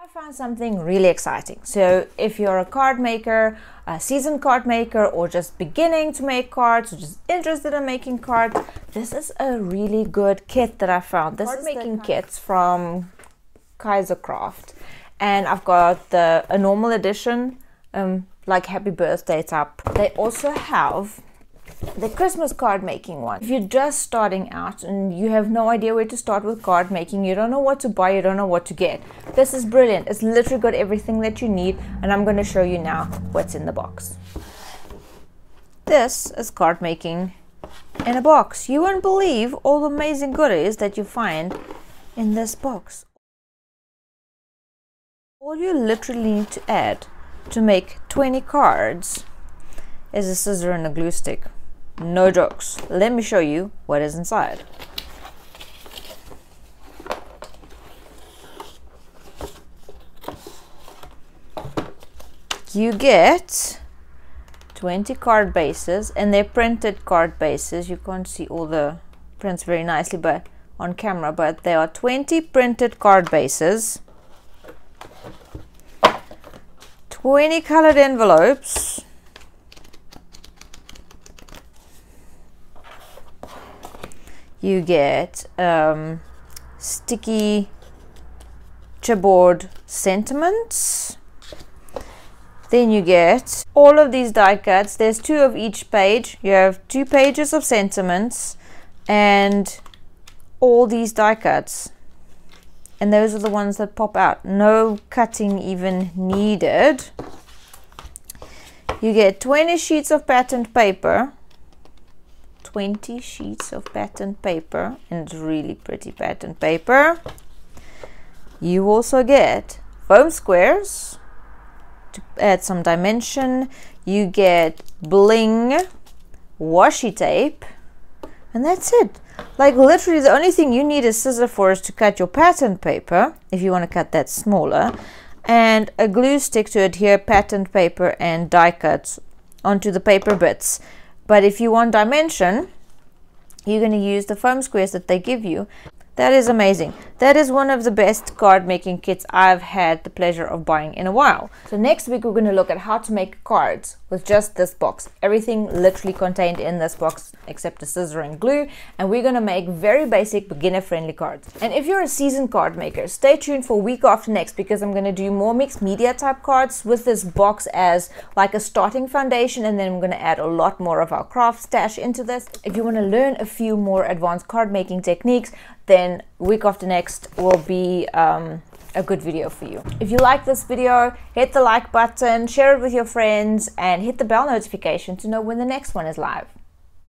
I found something really exciting. So if you're a card maker, a seasoned card maker, or just beginning to make cards, or just interested in making cards, this is a really good kit that I found. This is making kits from Kaisercraft, and I've got a normal edition, like happy birthday type. They also have the Christmas card making one. If you're just starting out and you have no idea where to start with card making, you don't know what to buy, you don't know what to get, this is brilliant. It's literally got everything that you need, and I'm going to show you now what's in the box. This is card making in a box. You won't believe all the amazing goodies that you find in this box. All you literally need to add to make 20 cards is a scissor and a glue stick. No jokes. Let me show you what is inside. You get 20 card bases, and they're printed card bases. You can't see all the prints very nicely but on camera, but there are 20 printed card bases, 20 colored envelopes, you get sticky chipboard sentiments, then you get all of these die cuts. There's 2 of each page. You have 2 pages of sentiments and all these die cuts, and those are the ones that pop out. No cutting even needed. You get 20 sheets of patterned paper. 20 sheets of patterned paper, and it's really pretty patterned paper. You also get foam squares to add some dimension. You get bling, washi tape, and that's it. Like literally the only thing you need a scissor for is to cut your patterned paper, if you want to cut that smaller, and a glue stick to adhere patterned paper and die cuts onto the paper bits. But if you want dimension, you're going to use the foam squares that they give you. That is amazing. That is one of the best card making kits I've had the pleasure of buying in a while. So next week we're going to look at how to make cards with just this box. Everything literally contained in this box except a scissor and glue, and we're going to make very basic beginner friendly cards. And if you're a seasoned card maker, stay tuned for week after next, because I'm going to do more mixed media type cards with this box as like a starting foundation, and then I'm going to add a lot more of our craft stash into this. If you want to learn a few more advanced card making techniques, then week after next will be a good video for you. If you like this video, hit the like button, share it with your friends, and hit the bell notification to know when the next one is live.